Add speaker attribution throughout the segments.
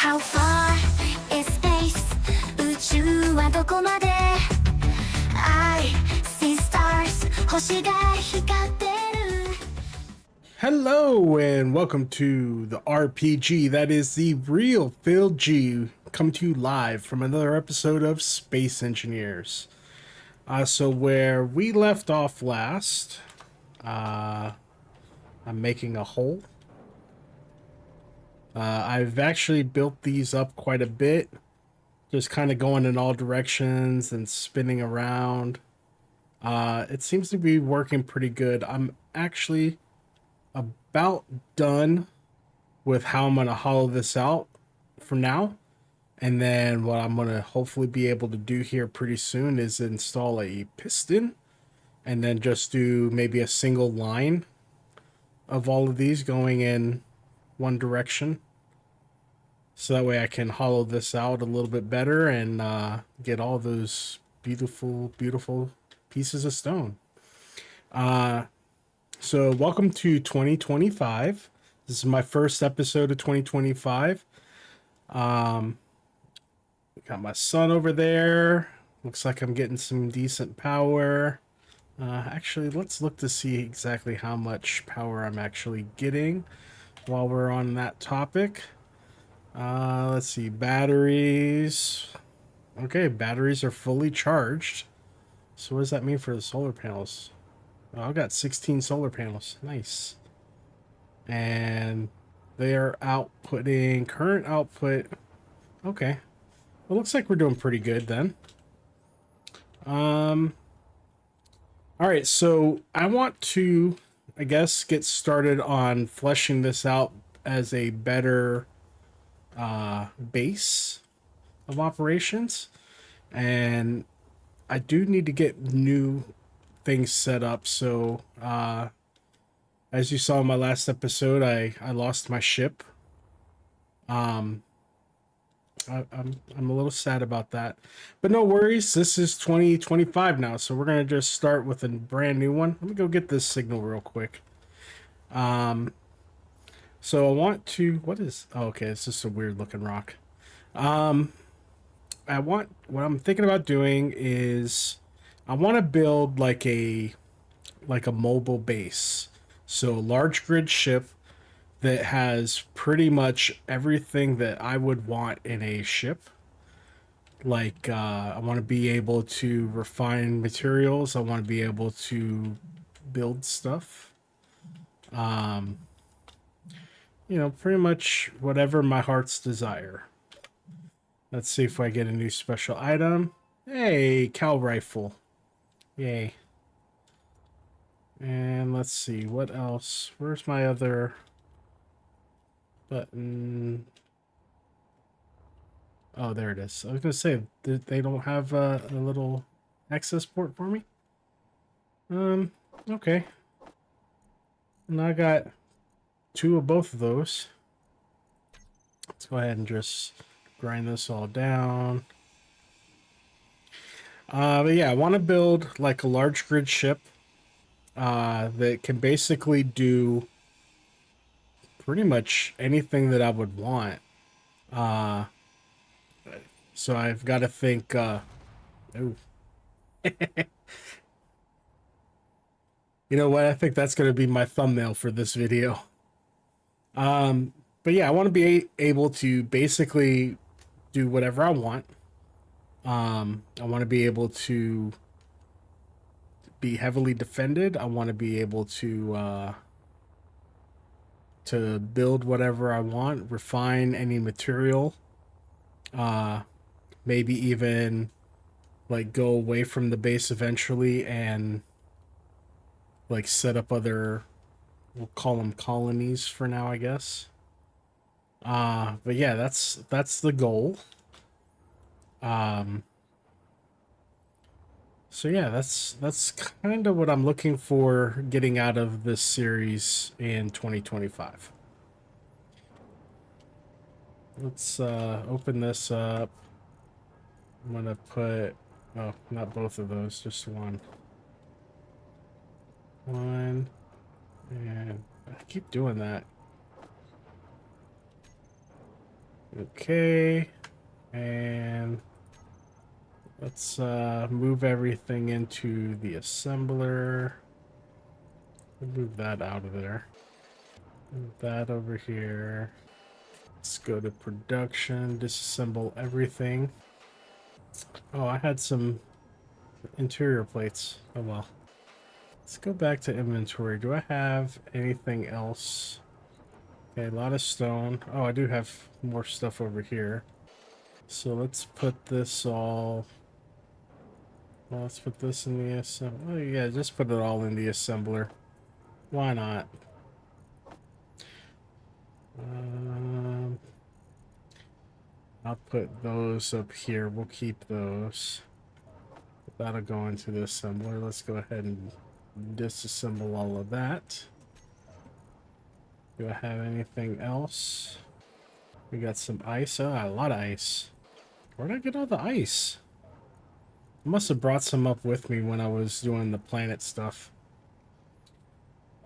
Speaker 1: How far is space? 宇宙はどこまで I see stars 星が光ってる
Speaker 2: Hello and welcome to the RPG that is the real Phil G, coming to you live from another episode of Space Engineers. So where we left off last, I'm making a hole. I've actually built these up quite a bit, just kind of going in all directions and spinning around. It seems to be working pretty good. I'm actually about done with how I'm going to hollow this out for now. And then what I'm going to hopefully be able to do here pretty soon is install a piston and then just do maybe a single line of all of these going in one direction. So that way I can hollow this out a little bit better and get all those beautiful, beautiful pieces of stone. So welcome to 2025. This is my first episode of 2025. Got my sun over there. Looks like I'm getting some decent power. Actually, let's look to see exactly how much power I'm actually getting while we're on that topic. Let's see, batteries. Okay, batteries are fully charged. So what does that mean for the solar panels? Oh, I've got 16 solar panels. Nice. And they are outputting current output. Okay. Well, looks like we're doing pretty good then. All right, so I want to, I guess, get started on fleshing this out as a better base of operations. And I do need to get new things set up. So, as you saw in my last episode, I lost my ship. I'm a little sad about that, but no worries. This is 2025 now, so we're gonna just start with a brand new one. Let me go get this signal real quick. So I want to. What is? Oh, okay, it's just a weird looking rock. What I'm thinking about doing is I want to build like a mobile base. So a large grid ship that has pretty much everything that I would want in a ship. Like, I want to be able to refine materials. I want to be able to build stuff. Pretty much whatever my heart's desire. Let's see if I get a new special item. Hey, cow rifle. Yay. And let's see, what else? Where's my other button? Oh, there it is. I was gonna say, they don't have a little access port for me? Okay. And I got two of both of those. Let's go ahead and just grind this all down. But yeah, I want to build like a large grid ship that can basically do pretty much anything that I would want. So I've got to think, oh. You know what? I think that's going to be my thumbnail for this video. But yeah, I want to be able to basically do whatever I want. I want to be able to be heavily defended. I want to be able to build whatever I want, refine any material, maybe even like go away from the base eventually and like set up other, we'll call them colonies for now, I guess. But yeah, that's the goal. So yeah, that's kind of what I'm looking for getting out of this series in 2025. Let's open this up. I'm gonna put, oh, not both of those, just one. One, and I keep doing that. Okay. And let's move everything into the assembler. Move that out of there. Move that over here. Let's go to production, disassemble everything. Oh, I had some interior plates. Oh well. Let's go back to inventory. Do I have anything else? Okay, a lot of stone. Oh, I do have more stuff over here. So let's put this all... Well, let's put this in the assembler. Oh, yeah, just put it all in the assembler. Why not? Um, I'll put those up here. We'll keep those. That'll go into the assembler. Let's go ahead and disassemble all of that. Do I have anything else? We got some ice. Oh, a lot of ice. Where'd I get all the ice? I must have brought some up with me when I was doing the planet stuff.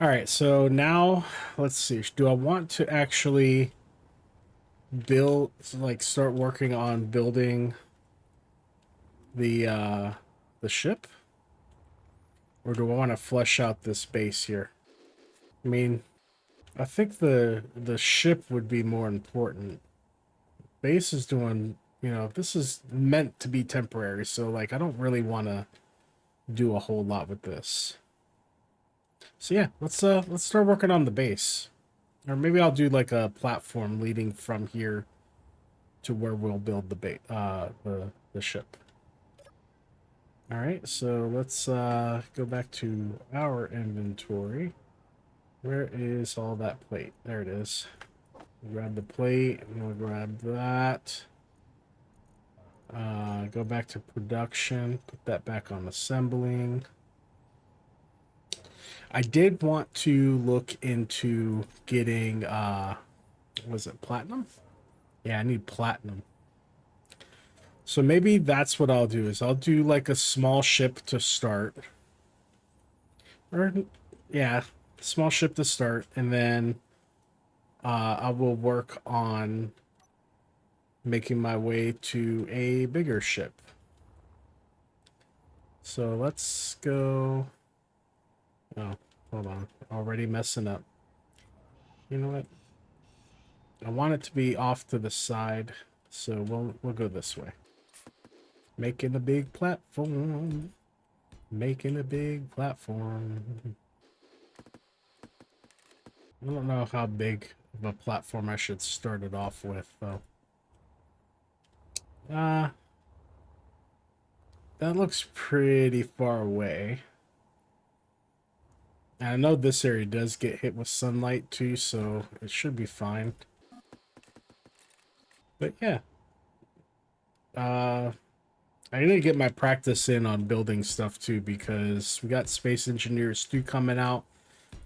Speaker 2: Alright, so now, let's see. Do I want to actually build, like, start working on building the ship? Or do I want to flesh out this base here? I mean, I think the ship would be more important. Base is doing, you know, this is meant to be temporary, so like I don't really want to do a whole lot with this. So yeah, let's start working on the base. Or maybe I'll do like a platform leading from here to where we'll build the ship. All right, so let's go back to our inventory. Where is all that plate? There it is. Grab the plate, and we'll grab that. Go back to production, put that back on assembling. I did want to look into getting, was it platinum? Yeah, I need platinum. So maybe that's what I'll do, is I'll do like a small ship to start. Or, yeah, small ship to start, and then I will work on making my way to a bigger ship. So let's go... Oh, hold on. Already messing up. You know what? I want it to be off to the side, so we'll go this way. Making a big platform. Making a big platform. I don't know how big of a platform I should start it off with, though. That looks pretty far away. And I know this area does get hit with sunlight too, so it should be fine. But yeah. I need to get my practice in on building stuff too, because we got Space Engineers 2 coming out,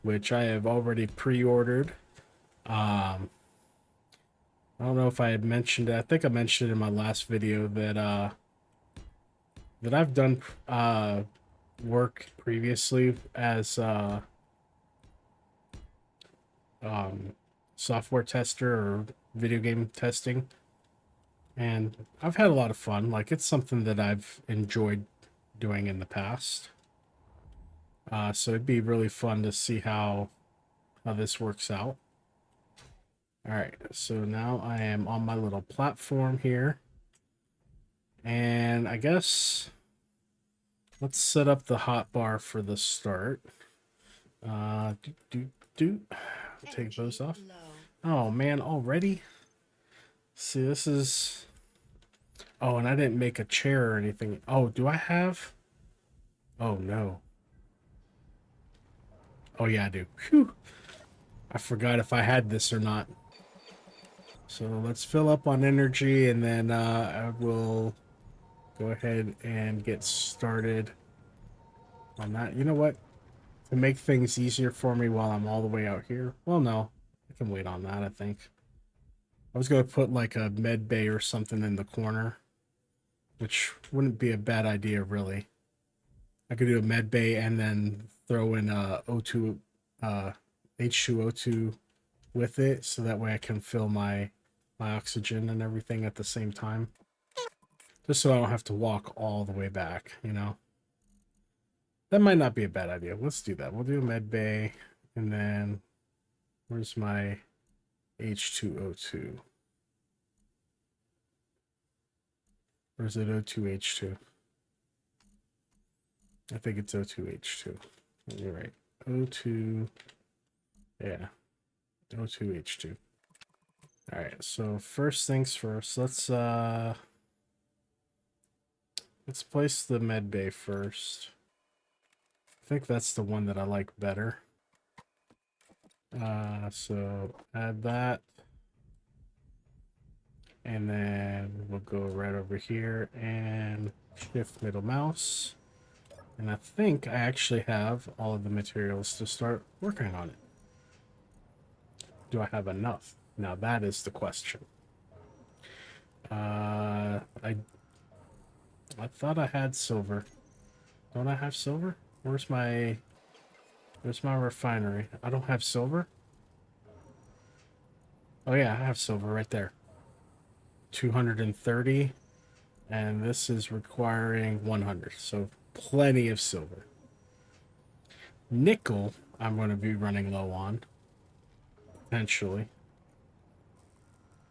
Speaker 2: which I have already pre-ordered. I don't know if I had mentioned it. I think I mentioned it in my last video that that I've done work previously as software tester or video game testing, and I've had a lot of fun. Like, it's something that I've enjoyed doing in the past. So it'd be really fun to see how this works out. All right, so now I am on my little platform here, and I guess let's set up the hotbar for the start. Take those off. Oh man, already? See, this is... Oh, and I didn't make a chair or anything. Oh, do I have? Oh no. Oh yeah, I do. Phew. I forgot if I had this or not. So let's fill up on energy, and then I will go ahead and get started on that. You know what? To make things easier for me while I'm all the way out here. Well, no. I can wait on that, I think. I was going to put like a med bay or something in the corner, which wouldn't be a bad idea, really. I could do a med bay and then throw in H2O2 with it, so that way I can fill my my oxygen and everything at the same time. Just so I don't have to walk all the way back, you know? That might not be a bad idea. Let's do that. We'll do med bay, and then where's my H2O2? Or is it O2H2? I think it's O2H2. You're right. O2, yeah, O2H2. All right, so first things first, let's place the med bay first. I think that's the one that I like better. So add that. And then we'll go right over here and shift middle mouse. And I think I actually have all of the materials to start working on it. Do I have enough? Now that is the question. I thought I had silver. Don't I have silver? Where's my refinery? I don't have silver? Oh yeah, I have silver right there. 230. And this is requiring 100. So plenty of silver. Nickel, I'm going to be running low on. Potentially.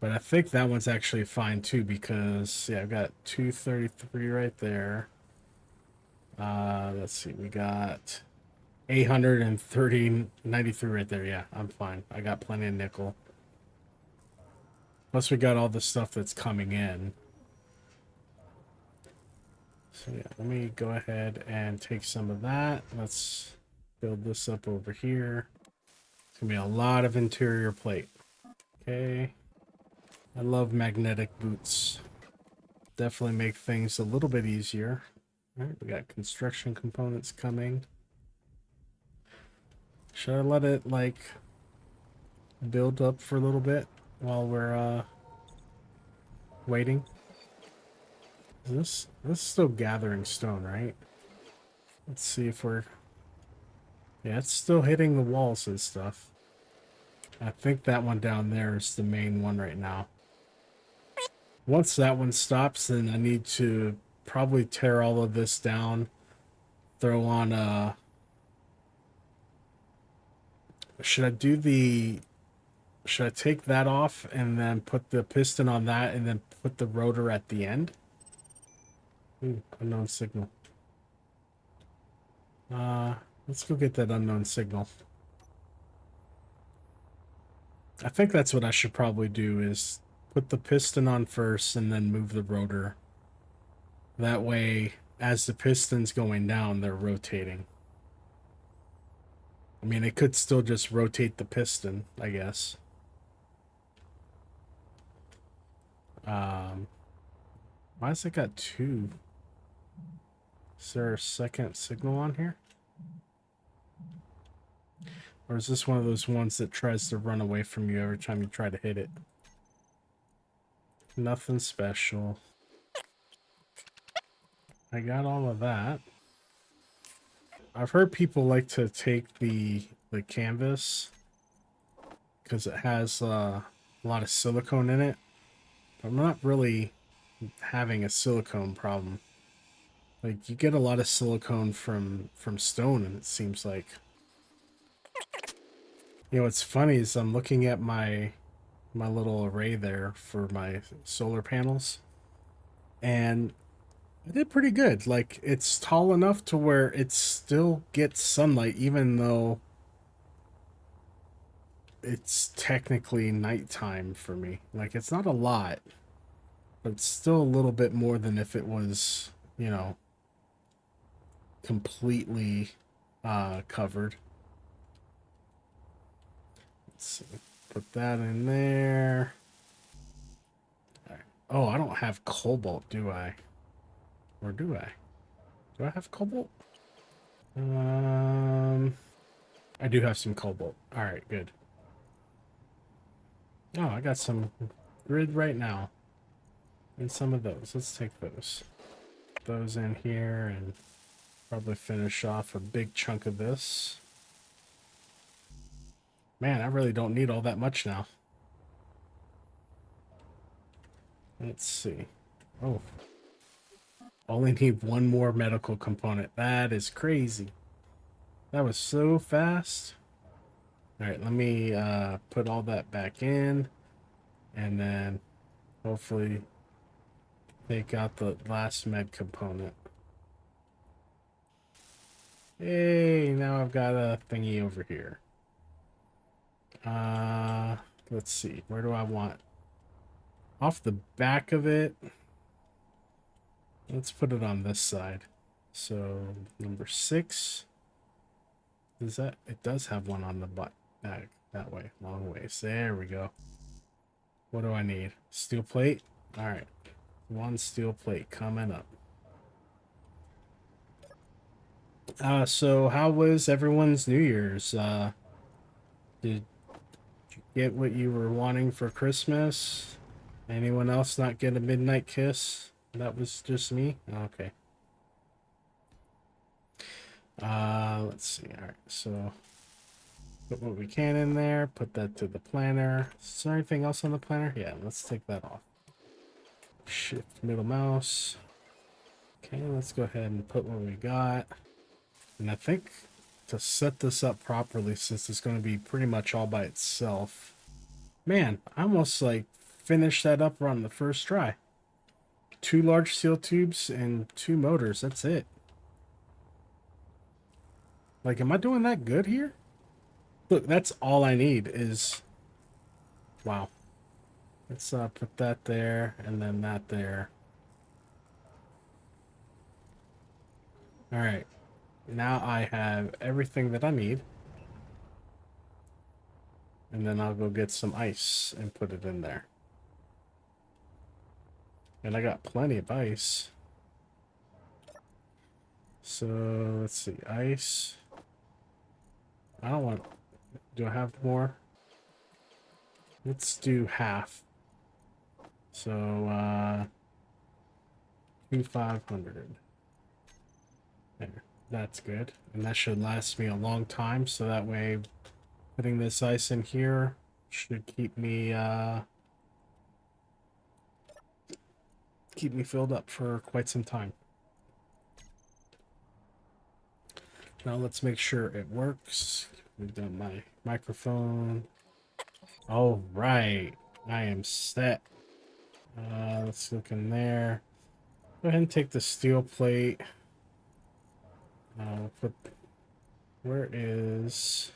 Speaker 2: But I think that one's actually fine too because, yeah, I've got 233 right there. Let's see, we got 893 right there. Yeah, I'm fine. I got plenty of nickel. Plus we got all the stuff that's coming in. So yeah, let me go ahead and take some of that. Let's build this up over here. It's gonna be a lot of interior plate. Okay. I love magnetic boots. Definitely make things a little bit easier. All right, we got construction components coming. Should I let it like build up for a little bit while we're waiting? This is still gathering stone, right? Let's see if we're... Yeah, it's still hitting the walls and stuff. I think that one down there is the main one right now. Once that one stops, then I need to probably tear all of this down. Throw on should I do the... Should I take that off and then put the piston on that and then put the rotor at the end? Ooh, unknown signal. Let's go get that unknown signal. I think that's what I should probably do is put the piston on first and then move the rotor. That way, as the piston's going down, they're rotating. I mean, it could still just rotate the piston, I guess. Why has it got two? Is there a second signal on here? Or is this one of those ones that tries to run away from you every time you try to hit it? Nothing special. I got all of that. I've heard people like to take the canvas because it has a lot of silicone in it. But I'm not really having a silicone problem. Like, you get a lot of silicone from stone, and it seems like... You know, what's funny is I'm looking at my little array there for my solar panels, and I did pretty good. Like, it's tall enough to where it still gets sunlight, even though it's technically nighttime for me. Like, it's not a lot, but it's still a little bit more than if it was, you know, completely covered. Let's see. Put that in there. All right. Oh, I don't have cobalt, do I? Or do I? Do I have cobalt? I do have some cobalt. All right, good. Oh, I got some grid right now. And some of those. Let's take those. Those in here and probably finish off a big chunk of this. Man, I really don't need all that much now. Let's see. Oh, only need one more medical component. That is crazy. That was so fast. All right, let me put all that back in, and then hopefully take out the last med component. Hey, now I've got a thingy over here. Let's see. Where do I want? Off the back of it. Let's put it on this side. So number 6. Is that? It does have one on the butt. That way. Long ways. There we go. What do I need? Steel plate? Alright. 1 steel plate coming up. So how was everyone's New Year's? Did you get what you were wanting for Christmas? Anyone else not get a midnight kiss? That was just me? Okay. Let's see. Alright, so put what we can in there, put that to the planner. Is there anything else on the planner? Yeah, let's take that off. Shift middle mouse. Okay, let's go ahead and put what we got. And I think to set this up properly, since it's going to be pretty much all by itself. Man, I almost like finished that up on the first try. 2 large steel tubes and 2 motors. That's it. Like, am I doing that good here? Look, that's all I need is... Wow. Let's put that there and then that there. Alright. Now I have everything that I need. And then I'll go get some ice and put it in there. And I got plenty of ice. So, let's see. Ice. I don't want... Do I have more? Let's do half. So, 2,500. There. That's good. And that should last me a long time. So that way, putting this ice in here should keep me filled up for quite some time. Now let's make sure it works. We've done my microphone. All right, I am set. Let's look in there. Go ahead and take the steel plate. Where is...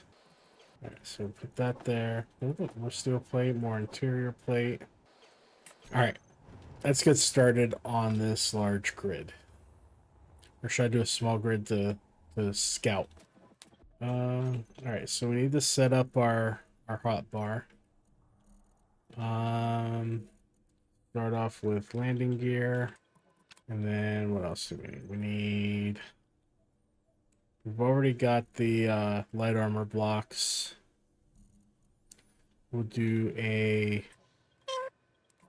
Speaker 2: All right, so put that there. A little bit more steel plate, more interior plate. All right, let's get started on this large grid. Or should I do a small grid to scout? All right, so we need to set up our hot bar. Start off with landing gear. And then what else do we need? We need... We've already got the light armor blocks. We'll do a...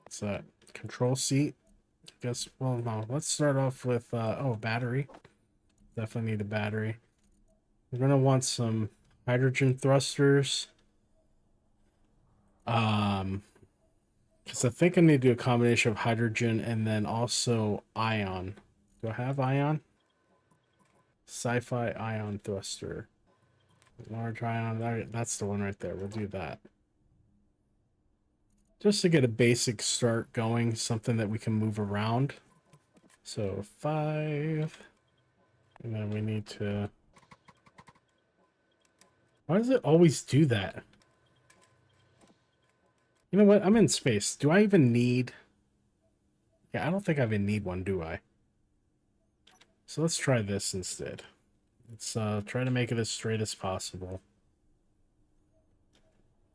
Speaker 2: What's that? Control seat? I guess, well, no. Let's start off with, oh, battery. Definitely need a battery. We're going to want some hydrogen thrusters. Because I think I need to do a combination of hydrogen and then also ion. Do I have ion? Sci-fi ion thruster. Large ion. That's the one right there. We'll do that. Just to get a basic start going. Something that we can move around. So 5. And then we need to... Why does it always do that? You know what? I'm in space. Do I even need... Yeah, I don't think I even need one, do I? So let's try this instead. Let's try to make it as straight as possible.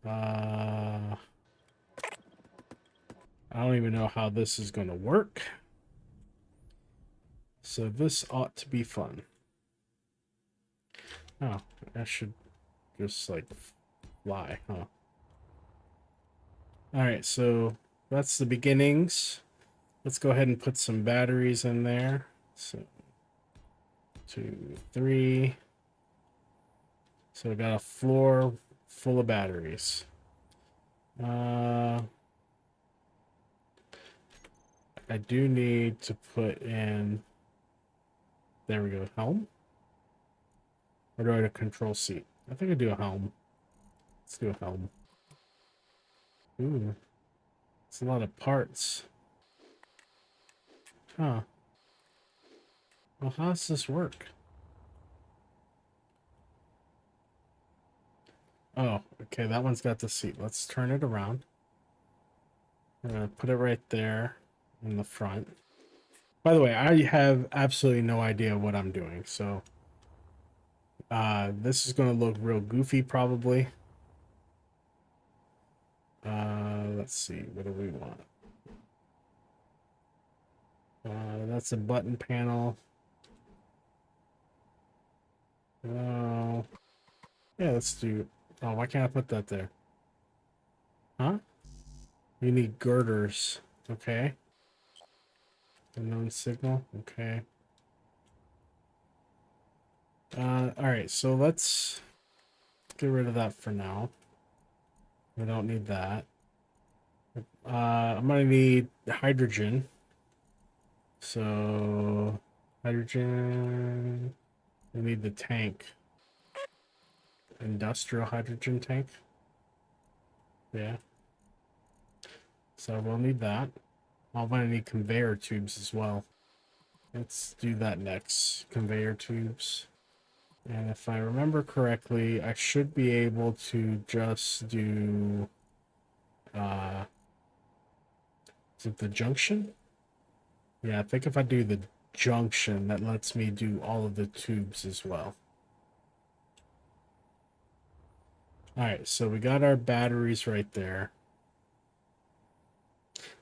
Speaker 2: I don't even know how this is going to work. So this ought to be fun. Oh, I should just like fly, huh? Alright, so that's the beginnings. Let's go ahead and put some batteries in there. So 2, 3. So we got a floor full of batteries. I do need to put in, there we go, helm? Or do I do a control seat? I think I do a helm. Let's do a helm. Ooh, it's a lot of parts. Huh. Well, how does this work? Oh, okay, that one's got the seat. Let's turn it around. I'm gonna put it right there in the front. By the way, I have absolutely no idea what I'm doing, so this is gonna look real goofy probably. Let's see, what do we want? That's a button panel. Oh, yeah, let's do. Oh, why can't I put that there? Huh? You need girders. Okay. Unknown signal. Okay. All right. So let's get rid of that for now. We don't need that. I'm gonna need hydrogen. So hydrogen. We need the tank. Industrial hydrogen tank. Yeah. So we'll need that. I'm gonna need conveyor tubes as well. Let's do that next. Conveyor tubes. And if I remember correctly, I should be able to just do, is it the junction? Yeah, I think if I do the junction, that lets me do all of the tubes as well. All right, so we got our batteries right there.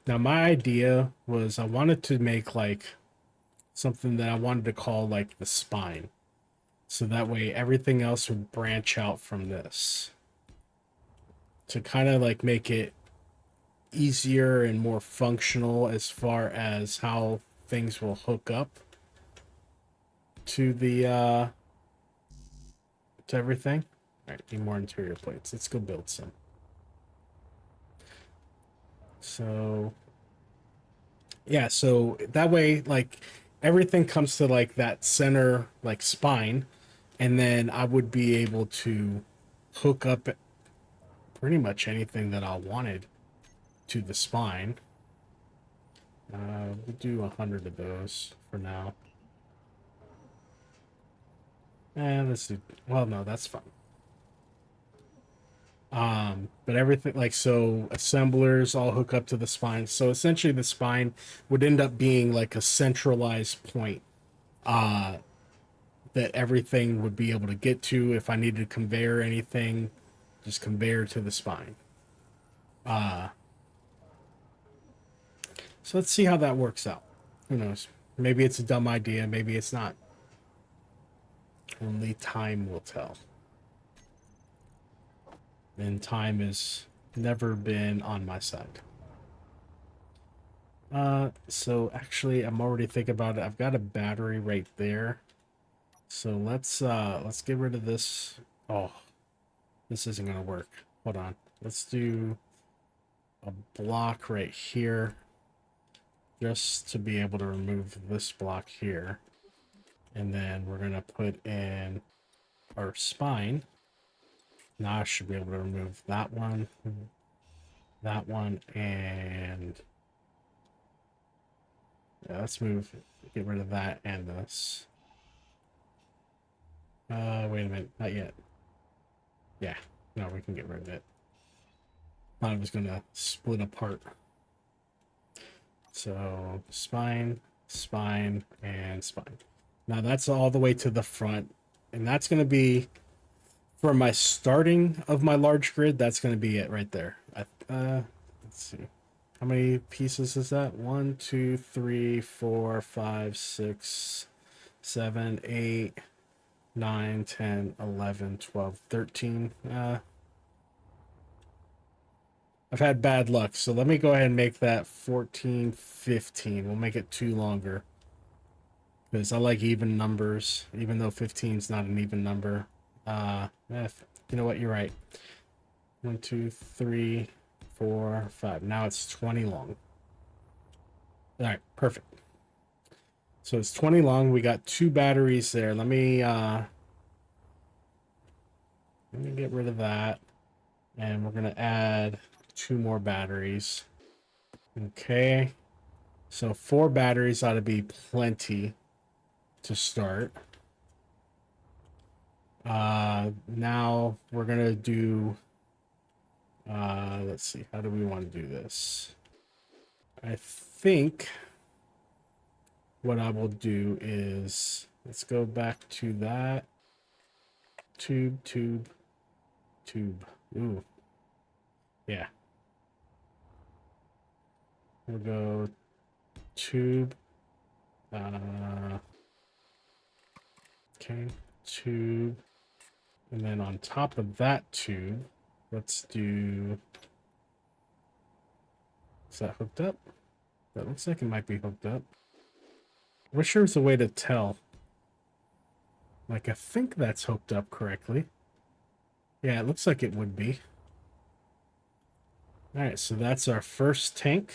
Speaker 2: Now, my idea was I wanted to make like something that I wanted to call like the spine. So that way everything else would branch out from this to kind of like make it easier and more functional as far as how things will hook up to the to everything. All right, need more interior plates. Let's go build some. So yeah, so that way like everything comes to like that center like spine, and then I would be able to hook up pretty much anything that I wanted to the spine. We'll do 100 of those for now. And let's do, well, no, that's fine. But everything like so assemblers all hook up to the spine. So essentially the spine would end up being like a centralized point uh that everything would be able to get to. If I needed to conveyor anything, just conveyor to the spine. Uh so let's see how that works out. Who knows? Maybe it's a dumb idea, maybe it's not. Only time will tell. And time has never been on my side. So actually I'm already thinking about it. I've got a battery right there. So let's get rid of this. Oh, this isn't gonna work. Hold on. Let's do a block right here just to be able to remove this block here. And then we're gonna put in our spine. Now I should be able to remove that one, and yeah, let's get rid of that and this. Wait a minute, not yet. Yeah, no, we can get rid of it. Thought it was gonna split apart. So spine, spine, and spine. Now that's all the way to the front, and that's gonna be for my starting of my large grid. That's gonna be it right there. Let's see. How many pieces is that? 1, 2, 3, 4, 5, 6, 7, 8, 9, 10, 11, 12, 13. I've had bad luck, so let me go ahead and make that 14, 15. We'll make it 2 longer. Because I like even numbers, even though 15 is not an even number. You know what? You're right. 1, 2, 3, 4, 5. Now it's 20 long. All right, perfect. So it's 20 long. We got 2 batteries there. Let me get rid of that. And we're gonna add 2 more batteries. Okay. So 4 batteries ought to be plenty to start. Now we're gonna do let's see, how do we want to do this? I think what I will do is, let's go back to that. Tube, tube, tube. Ooh. Yeah. We'll go tube. Okay. Tube. And then on top of that tube, let's do... Is that hooked up? That looks like it might be hooked up. I wish there was a way to tell. Like, I think that's hooked up correctly. Yeah, it looks like it would be. Alright, so that's our first tank.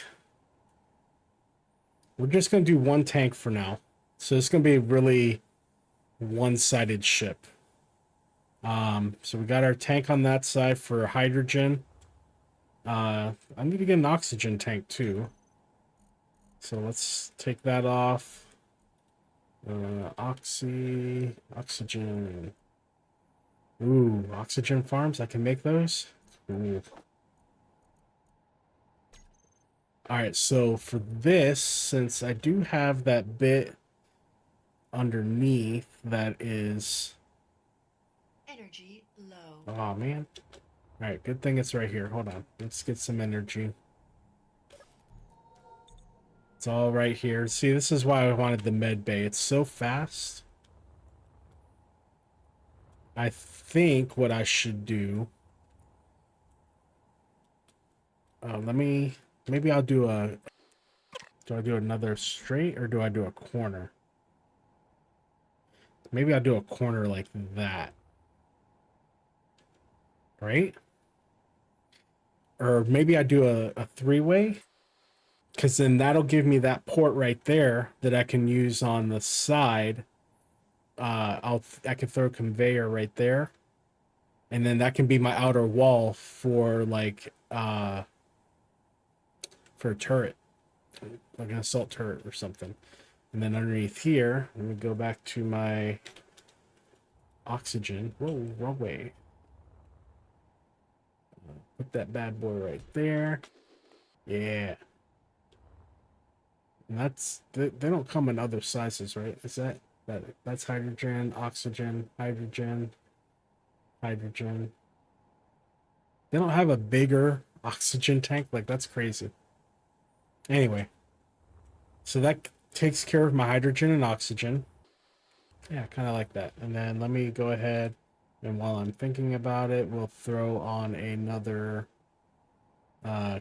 Speaker 2: We're just going to do 1 tank for now. So it's going to be a really one-sided ship. So we got our tank on that side for hydrogen. I need to get an oxygen tank too. So let's take that off. Oxygen. Ooh, oxygen farms. I can make those. Ooh. All right, so for this, since I do have that bit underneath that is...
Speaker 3: Energy low.
Speaker 2: Oh, man. All right, good thing it's right here. Hold on. Let's get some energy. It's all right here. See, this is why I wanted the med bay. It's so fast. I think what I should do... Maybe I'll do a... Do I do another straight or do I do a corner? Maybe I'll do a corner like that. Right? Or maybe I do a 3-way. Because then that'll give me that port right there that I can use on the side. I can throw a conveyor right there. And then that can be my outer wall for like for a turret. Like an assault turret or something. And then underneath here, let me go back to my oxygen. Whoa, wrong way. Put that bad boy right there. Yeah. And that's... They don't come in other sizes, right? Is that's hydrogen, oxygen, hydrogen, hydrogen. They don't have a bigger oxygen tank. Like, that's crazy. Anyway. So that takes care of my hydrogen and oxygen. Yeah, kind of like that. And then let me go ahead, and while I'm thinking about it, we'll throw on another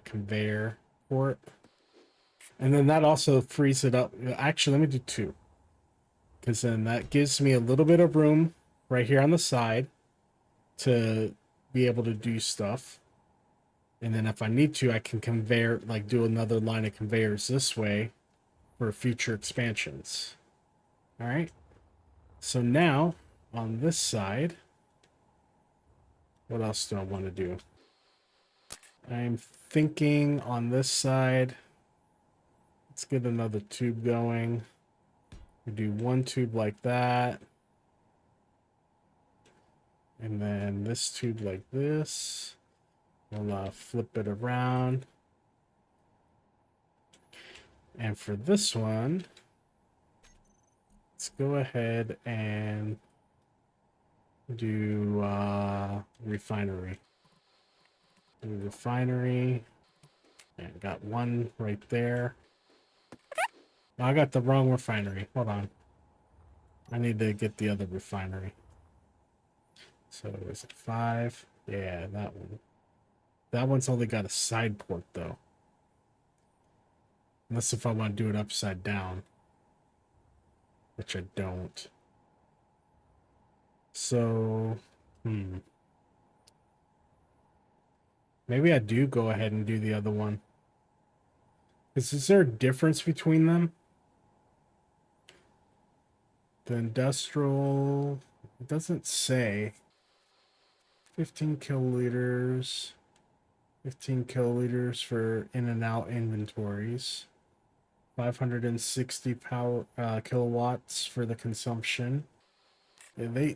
Speaker 2: conveyor port. And then that also frees it up. Actually, let me do 2. Because then that gives me a little bit of room right here on the side to be able to do stuff. And then if I need to, I can conveyor, like do another line of conveyors this way for future expansions. All right. So now on this side, what else do I want to do? I'm thinking on this side, let's get another tube going. We do 1 tube like that. And then this tube like this. We'll flip it around. And for this one, let's go ahead and do refinery. Do refinery. And got 1 right there. Oh, I got the wrong refinery. Hold on. I need to get the other refinery. So is it 5? Yeah, that one. That one's only got a side port though. Unless if I want to do it upside down. Which I don't. So, maybe I do go ahead and do the other one. Is there a difference between them? The industrial, it doesn't say. 15 kiloliters. 15 kiloliters for in and out inventories. 560 power kilowatts for the consumption. Yeah,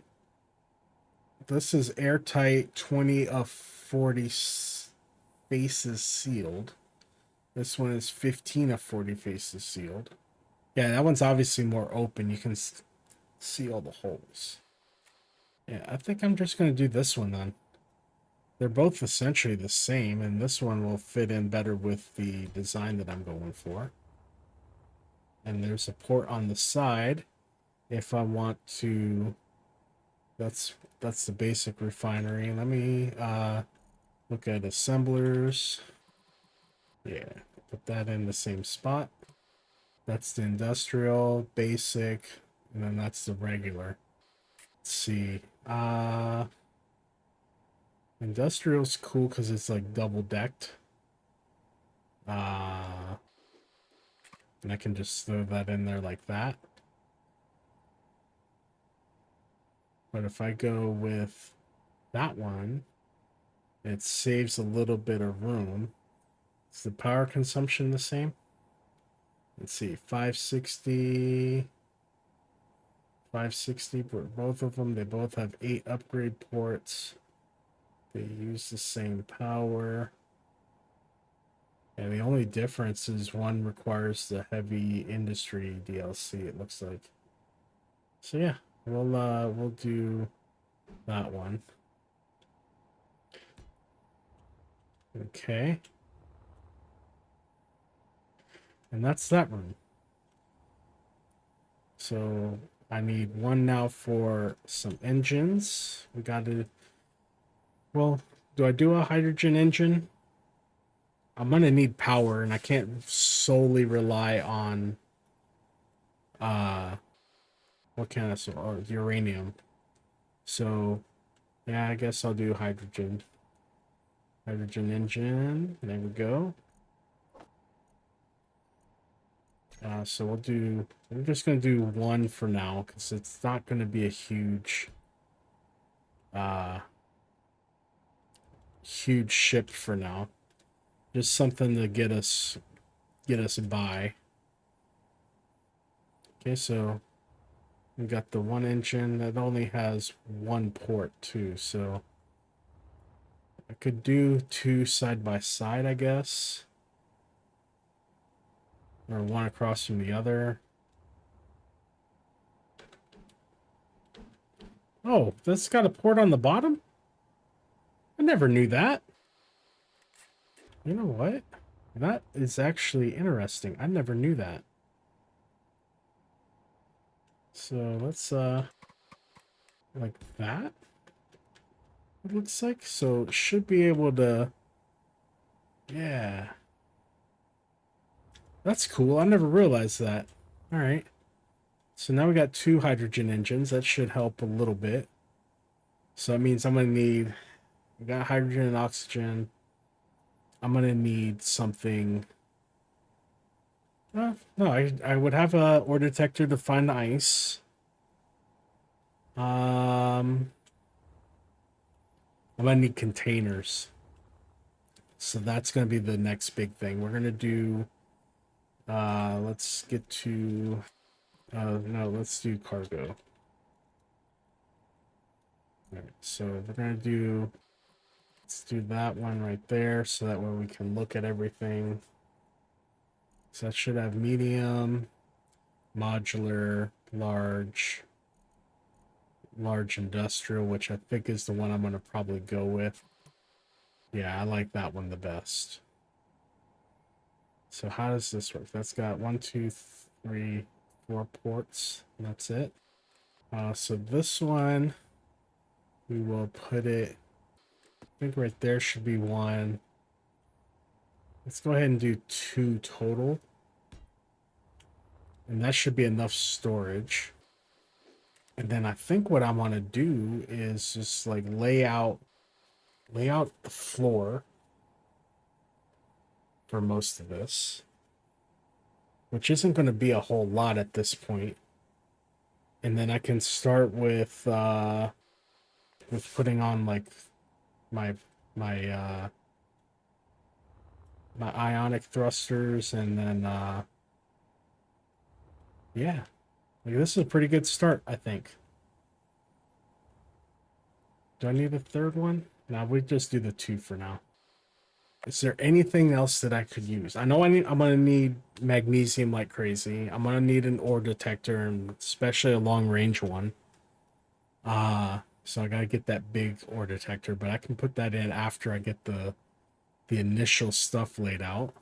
Speaker 2: this is airtight 20 of 40 faces sealed. This one is 15 of 40 faces sealed. Yeah, that one's obviously more open. You can see all the holes. Yeah, I think I'm just going to do this one then. They're both essentially the same, and this one will fit in better with the design that I'm going for. And there's a port on the side if I want to. That's the basic refinery. Let me look at assemblers. Yeah, put that in the same spot. That's the industrial, basic, and then that's the regular. Let's see. Industrial's cool because it's like double decked. And I can just throw that in there like that. But if I go with that one, it saves a little bit of room. Is the power consumption the same? Let's see, 560 for both of them. They both have 8 upgrade ports. They use the same power. And the only difference is one requires the heavy industry DLC, it looks like. So yeah, we'll do that one. Okay. And that's that one. So I need one now for some engines. We got to, well, do I do a hydrogen engine? I'm gonna need power, and I can't solely rely on what kind of uranium. So yeah, I guess I'll do hydrogen. Hydrogen engine. There we go. So we're just gonna do one for now because it's not gonna be a huge ship for now. Just something to get us by. Okay, so we got the one engine that only has one port too, so I could do 2 side by side, I guess. Or one across from the other. Oh, this got a port on the bottom? I never knew that. You know what? That is actually interesting. I never knew that. So let's like that. It looks like so it should be able to. Yeah, that's cool. I never realized that. All right, so now we got 2 hydrogen engines. That should help a little bit. So that means I'm gonna need. We got hydrogen and oxygen. I'm gonna need something. No, I would have a ore detector to find the ice. I'm gonna need containers. So that's gonna be the next big thing. We're gonna do let's get to no, let's do cargo. Alright, so we're gonna do let's do that one right there so that way we can look at everything. So that should have medium, modular, large industrial, which I think is the one I'm going to probably go with. Yeah, I like that one the best. So how does this work? That's got 1, 2, 3, 4 ports, and that's it. So this one, we will put it, I think right there should be 1. Let's go ahead and do 2 total. And that should be enough storage. And then I think what I want to do is just like lay out the floor for most of this. which isn't going to be a whole lot at this point. And then I can start with putting on like my my my ionic thrusters, and then yeah, like this is a pretty good start, I think. Do I need a third one? No, we just do the 2 for now. Is there anything else that I could use? I know I'm gonna need magnesium like crazy. I'm gonna need an ore detector, and especially a long range one. So I gotta get that big ore detector, but I can put that in after I get the initial stuff laid out.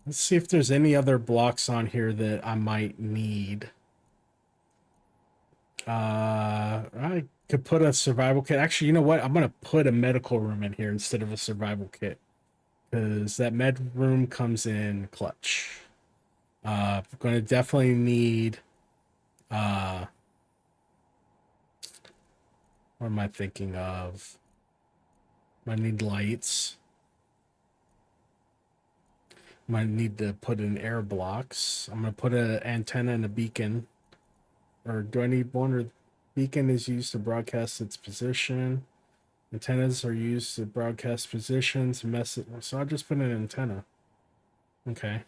Speaker 2: Let's see if there's any other blocks on here that I might need. I could put a survival kit. Actually, you know what? I'm gonna put a medical room in here instead of a survival kit, because that med room comes in clutch. I'm gonna definitely need what am I thinking of? I need lights. Might need to put in air blocks. I'm gonna put an antenna and a beacon. Or do I need one? Or beacon is used to broadcast its position. Antennas are used to broadcast positions. Message. So I'll just put an antenna. Okay.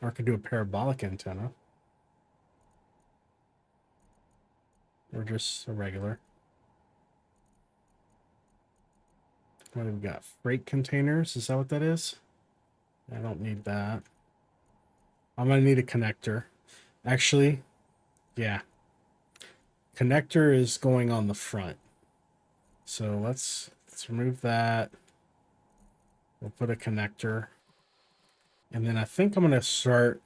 Speaker 2: Or I could do a parabolic antenna. Or just a regular. What have we got? Freight containers? Is that what that is? I don't need that. I'm gonna need a connector. Actually, yeah. Connector is going on the front. So let's remove that. We'll put a connector. And then I think I'm gonna start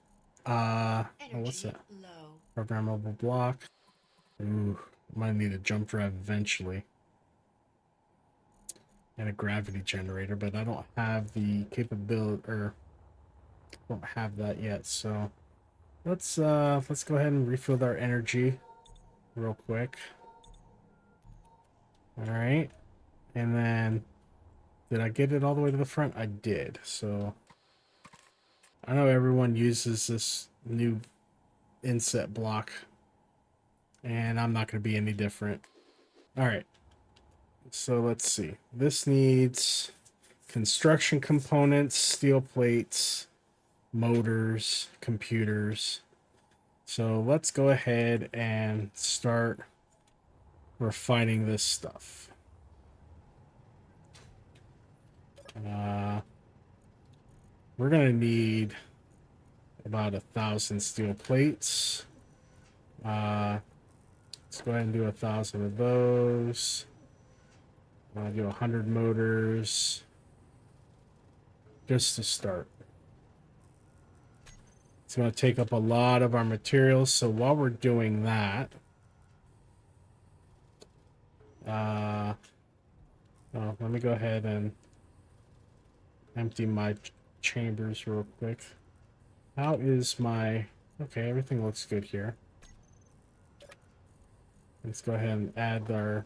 Speaker 2: what's
Speaker 3: Energy
Speaker 2: that?
Speaker 3: low.
Speaker 2: Programmable block. Ooh, might need a jump drive eventually. And a gravity generator, but I don't have the capability, or don't have that yet. So let's go ahead and refill our energy real quick. All right. And then did I get it all the way to the front? I did. So I know everyone uses this new inset block, and I'm not going to be any different. All right. So let's see. This needs construction components, steel plates, motors, computers. So let's go ahead and start refining this stuff. We're gonna need about 1,000 steel plates. Let's go ahead and do 1,000 of those. I'll do 100 motors just to start. It's going to take up a lot of our materials. So while we're doing that, let me go ahead and empty my chambers real quick. How is my... Okay, everything looks good here. Let's go ahead and add our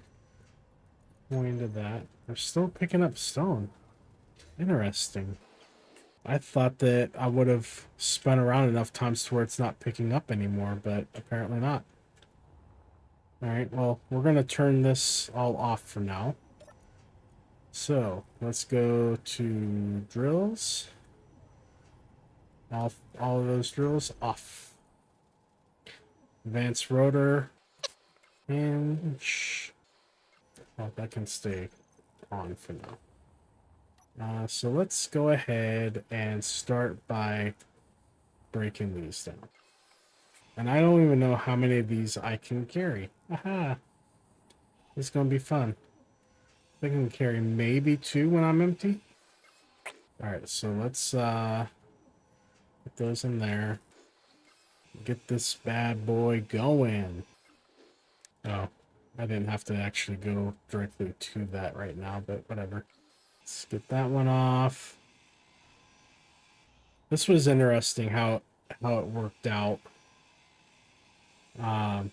Speaker 2: coin to that. We're still picking up stone. Interesting. I thought that I would have spun around enough times to where it's not picking up anymore, but apparently not. Alright, well, we're going to turn this all off for now. So, let's go to drills. All of those drills off. Advanced rotor. And... well, that can stay on for now. So let's go ahead and start by breaking these down. And I don't even know how many of these I can carry. Aha! It's gonna be fun. I can carry maybe 2 when I'm empty. Alright, so let's put those in there. Get this bad boy going. Oh, I didn't have to actually go directly to that right now, but whatever. Let's get that one off. This was interesting how it worked out.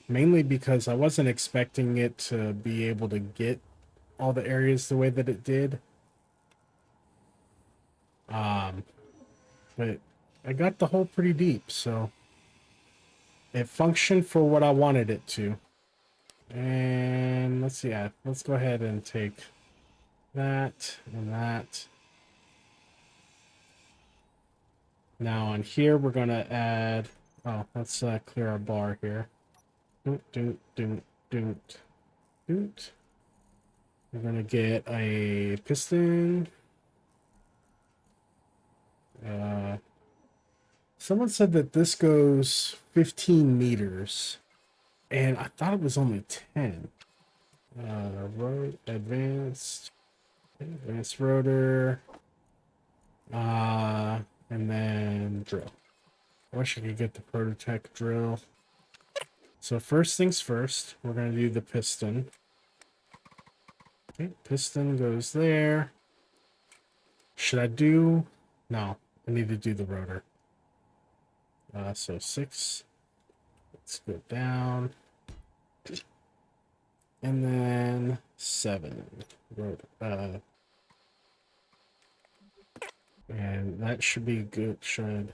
Speaker 2: Mainly because I wasn't expecting it to be able to get all the areas the way that it did. but I got the hole pretty deep, so it functioned for what I wanted it to. And let's see, yeah, let's go ahead and take that and that. Now on here, we're gonna add, oh, let's clear our bar here. Doot, doot, doot, doot, doot. We're gonna get a piston. Someone said that this goes 15 meters, and I thought it was only 10. Road advanced rotor, and then drill. I wish I could get the Prototech drill. So first things first, we're gonna do the piston. Okay, piston goes there. Should I do? No, I need to do the rotor. So 6. Let's go down. And then 7. Rotor. And that should be good. Should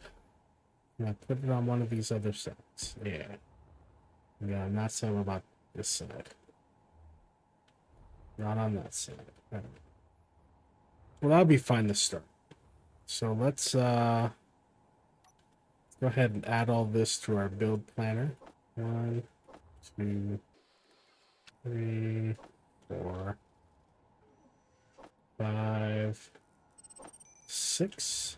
Speaker 2: I put it on one of these other sides? Yeah. Yeah, I'm not saying about this side. Not on that side. Right. Well, that'll be fine to start. So let's go ahead and add all this to our build planner. 1, 2, 3, 4, 5, 6.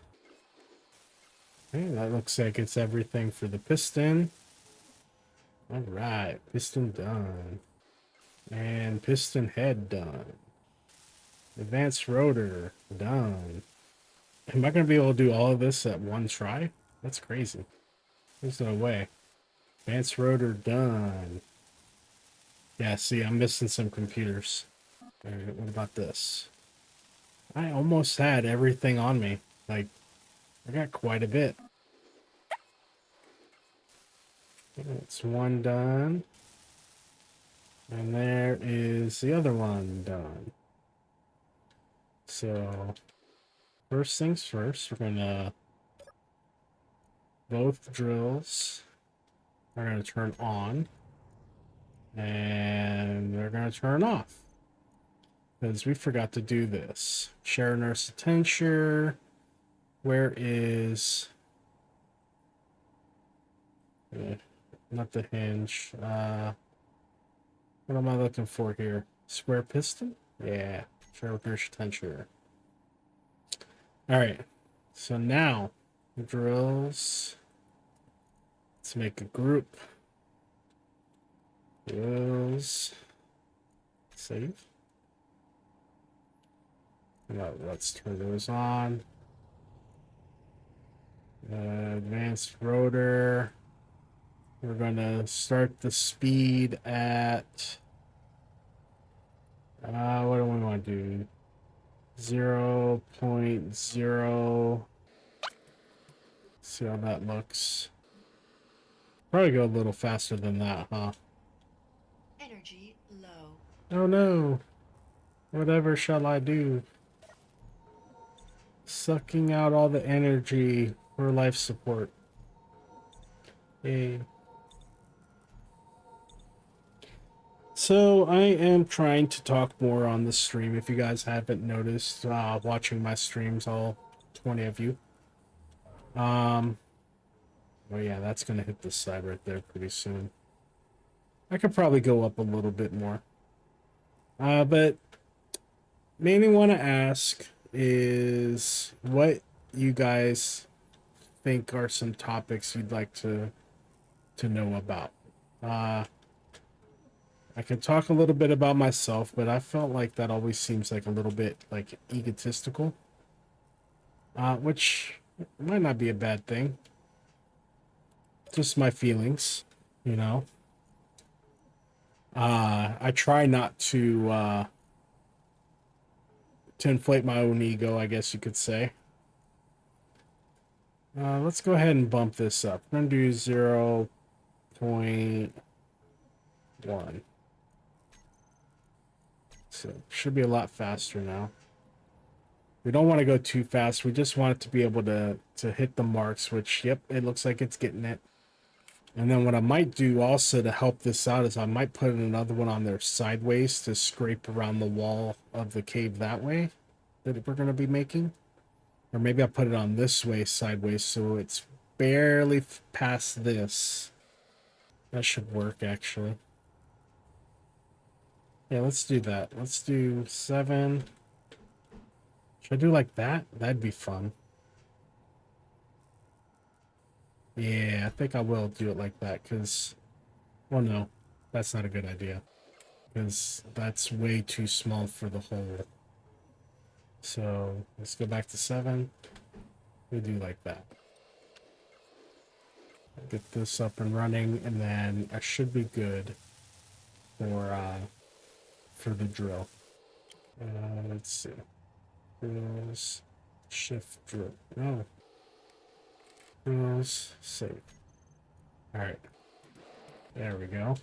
Speaker 2: Okay, that looks like it's everything for the piston. All right, piston done. And piston head done. Advanced rotor done. Am I going to be able to do all of this at one try? That's crazy. There's no way. Advanced rotor done. Yeah, see, I'm missing some computers. All right, what about this? I almost had everything on me. Like, I got quite a bit. That's one done. And there is the other one done. So, first things first, we're gonna... Both drills are gonna turn on. And they're gonna turn off. Because we forgot to do this. Share nurse attention. Where is... not the hinge. What am I looking for here? Square piston? Yeah. Share nurse attention. Alright. So now, drills. Let's make a group. Drills. Save. Now let's turn those on. Advanced rotor. We're gonna start the speed at what do we want to do? 0.0. See how that looks. Probably go a little faster than that, huh?
Speaker 3: Energy low.
Speaker 2: Oh no. Whatever shall I do? Sucking out all the energy for life support. Yay. So I am trying to talk more on the stream. If you guys haven't noticed, watching my streams, all 20 of you. Well, yeah, that's gonna hit this side right there pretty soon. I could probably go up a little bit more. But mainly want to ask is what you guys think are some topics you'd like to know about. I can talk a little bit about myself, but I felt like that always seems like a little bit like egotistical, which might not be a bad thing. Just my feelings, you know. I try not to inflate my own ego, I guess you could say. Let's go ahead and bump this up. We're gonna do 0.1. So should be a lot faster now. We don't want to go too fast. We just want it to be able to hit the marks, which, yep, it looks like it's getting it. And then what I might do also to help this out is I might put another one on there sideways to scrape around the wall of the cave that way that we're going to be making. Or maybe I'll put it on this way sideways so it's barely past this. That should work, actually. Yeah, let's do that. Let's do 7. Should I do like that? That'd be fun. Yeah, I think I will do it like that, because... Well, no. That's not a good idea. Because that's way too small for the hole. So, let's go back to 7. We do like that. Get this up and running, and then I should be good for the drill. Let's see. Drills, shift drill. No. Drills, save. Alright. There we go.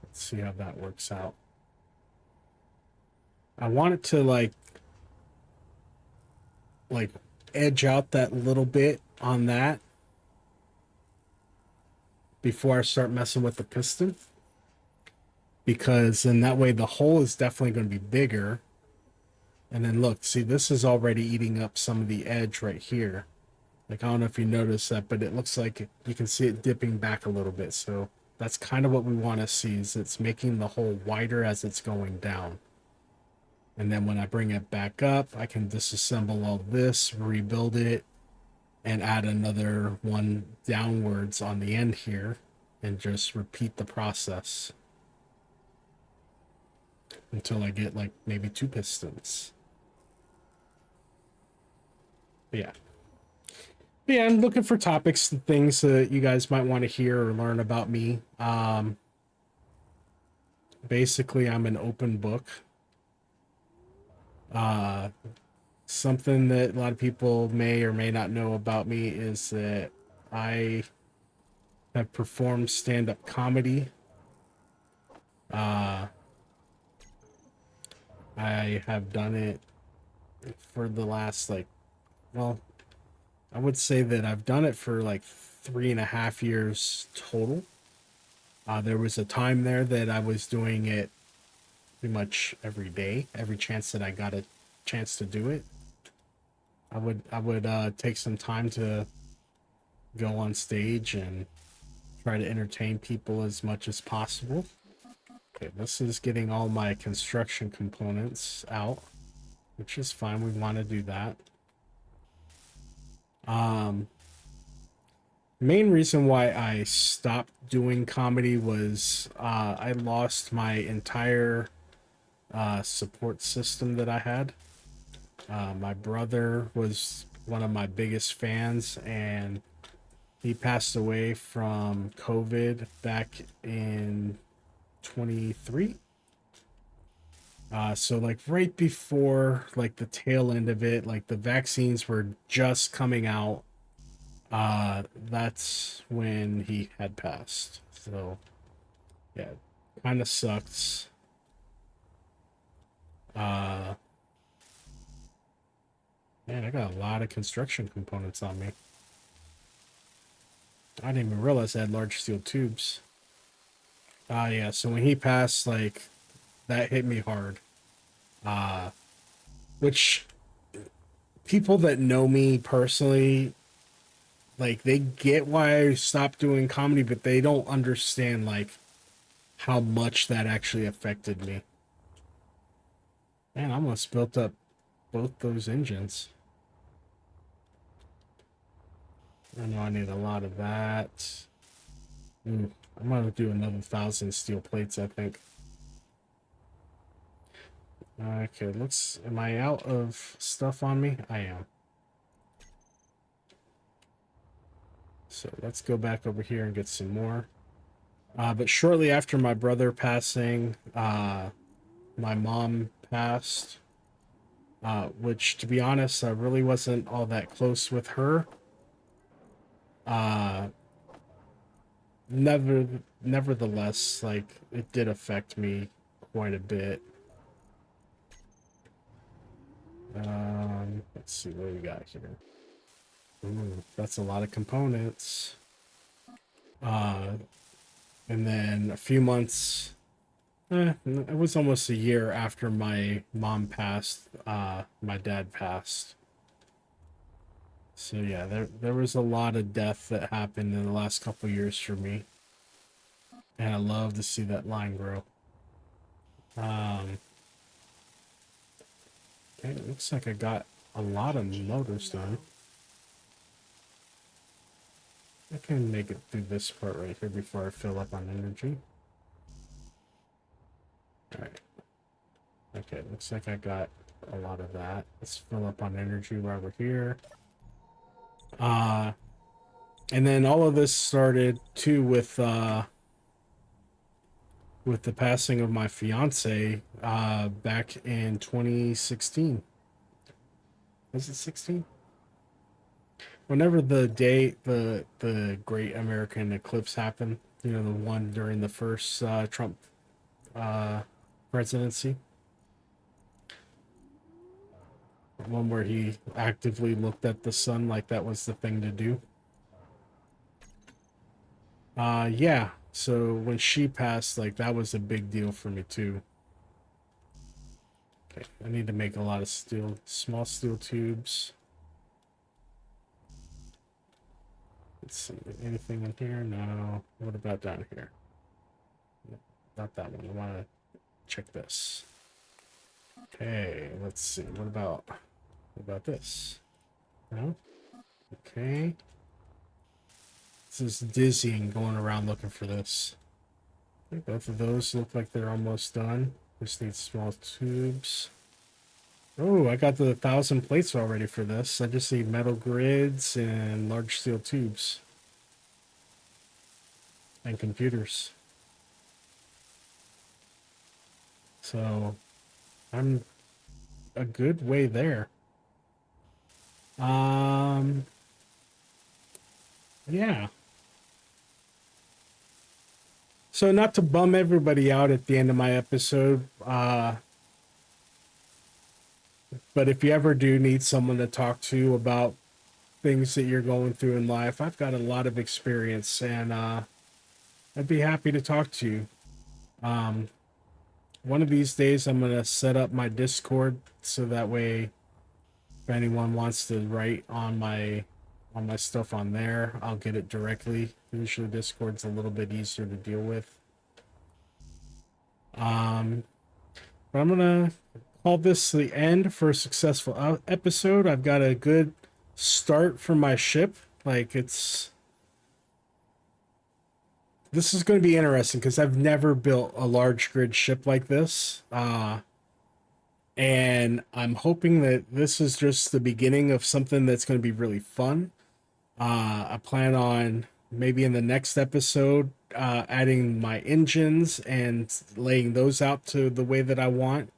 Speaker 2: Let's see how that works out. I want it to like edge out that little bit on that before I start messing with the piston. Because then that way the hole is definitely going to be bigger. And then look, see, this is already eating up some of the edge right here. Like, I don't know if you noticed that, but it looks like you can see it dipping back a little bit. So that's kind of what we want to see, is it's making the hole wider as it's going down. And then when I bring it back up, I can disassemble all this, rebuild it, and add another one downwards on the end here, and just repeat the process until I get like maybe 2 pistons. But yeah, I'm looking for topics and things that you guys might want to hear or learn about me. Basically, I'm an open book. Something that a lot of people may or may not know about me is that I have performed stand-up comedy. I have done it for the last, like, well, I would say that I've done it for like 3.5 years total. There was a time there that I was doing it pretty much every day, every chance that I got a chance to do it. I would take some time to go on stage and try to entertain people as much as possible. Okay, this is getting all my construction components out, which is fine. We want to do that. Main reason why I stopped doing comedy was I lost my entire support system that I had. My brother was one of my biggest fans, and he passed away from COVID back in 23. So like right before like the tail end of it, like the vaccines were just coming out. That's when he had passed. So yeah, kind of sucks. Man, I got a lot of construction components on me. I didn't even realize I had large steel tubes. Yeah, so when he passed, like, that hit me hard. Which people that know me personally, like, they get why I stopped doing comedy, but they don't understand, like, how much that actually affected me. Man, I almost built up both those engines. I know I need a lot of that. I'm gonna do another 1,000 steel plates, I think. Okay, am I out of stuff on me? I am. So let's go back over here and get some more. But shortly after my brother passing, my mom passed. Which, to be honest, I really wasn't all that close with her. Nevertheless, like, it did affect me quite a bit. Let's see what we got here. Ooh, that's a lot of components. Uh, and then a few months, it was almost a year after my mom passed, my dad passed. So yeah, there was a lot of death that happened in the last couple years for me. And I love to see that line grow. Okay, it looks like I got a lot of motors done. I can make it through this part right here before I fill up on energy. Alright. Okay, looks like I got a lot of that. Let's fill up on energy while we're here. And then all of this started too with the passing of my fiance back in 2016. Was it 16? Whenever the Great American Eclipse happened, you know, the one during the first Trump presidency, one where he actively looked at the sun like that was the thing to do. Yeah. So when she passed, like that was a big deal for me too. Okay, I need to make a lot of small steel tubes. Let's see, anything in here? No. What about down here? Not that one. I want to check this. Okay, let's see. What about this? No? Okay. This is dizzying going around looking for this. Okay, both of those look like they're almost done. Just need small tubes. Oh, I got the 1,000 plates already for this. I just need metal grids and large steel tubes. And computers. So, I'm a good way there. Yeah. So not to bum everybody out at the end of my episode, but if you ever do need someone to talk to about things that you're going through in life, I've got a lot of experience and I'd be happy to talk to you. One of these days I'm going to set up my Discord so that way if anyone wants to write on my stuff on there, I'll get it directly. Usually Discord's a little bit easier to deal with. But I'm gonna call this the end for a successful episode. I've got a good start for my ship. Like this is going to be interesting because I've never built a large grid ship like this. And I'm hoping that this is just the beginning of something that's going to be really fun. I plan on maybe in the next episode adding my engines and laying those out to the way that I want.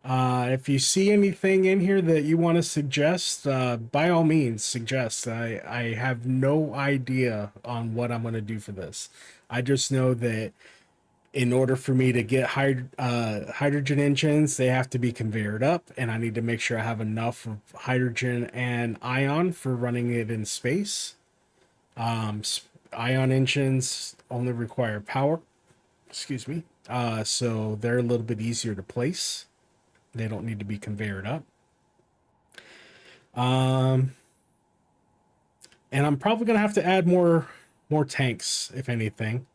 Speaker 2: If you see anything in here that you want to suggest, by all means suggest. I have no idea on what I'm going to do for this. I just know that in order for me to get hydrogen engines, they have to be conveyored up, and I need to make sure I have enough of hydrogen and ion for running it in space. Ion engines only require power, excuse me, so they're a little bit easier to place. They don't need to be conveyored up. And I'm probably gonna have to add more tanks, if anything.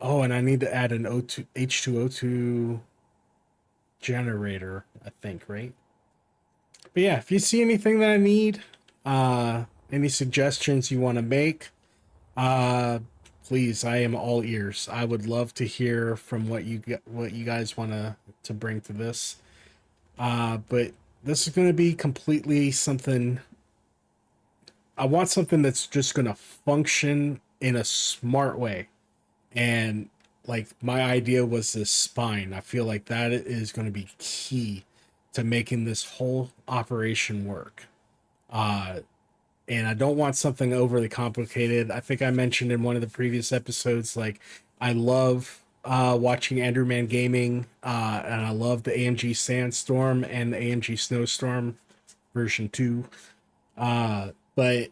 Speaker 2: Oh, and I need to add an H2O2 generator, I think, right? But yeah, if you see anything that I need, any suggestions you want to make, please, I am all ears. I would love to hear from what you guys want to bring to this. But this is going to be completely something. I want something that's just going to function in a smart way. And like my idea was this spine. I feel like that is going to be key to making this whole operation work. And I don't want something overly complicated. I think I mentioned in one of the previous episodes, like I love watching Enderman Gaming, and I love the AMG Sandstorm and the AMG Snowstorm version 2. But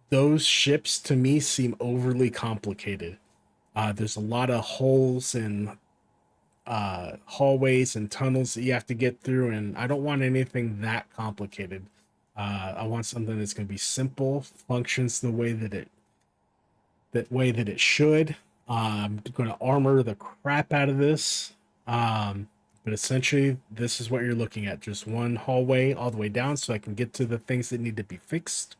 Speaker 2: those ships to me seem overly complicated. There's a lot of holes and hallways and tunnels that you have to get through, and I don't want anything that complicated. I want something that's going to be simple, functions the way that it should. I'm going to armor the crap out of this. But essentially, this is what you're looking at: just one hallway all the way down, so I can get to the things that need to be fixed.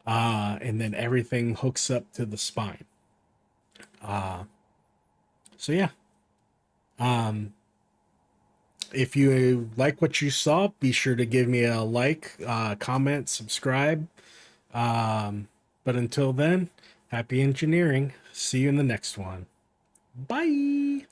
Speaker 2: And then everything hooks up to the spine. So yeah. If you like what you saw, be sure to give me a like, comment, subscribe. But until then, happy engineering. See you in the next one. Bye.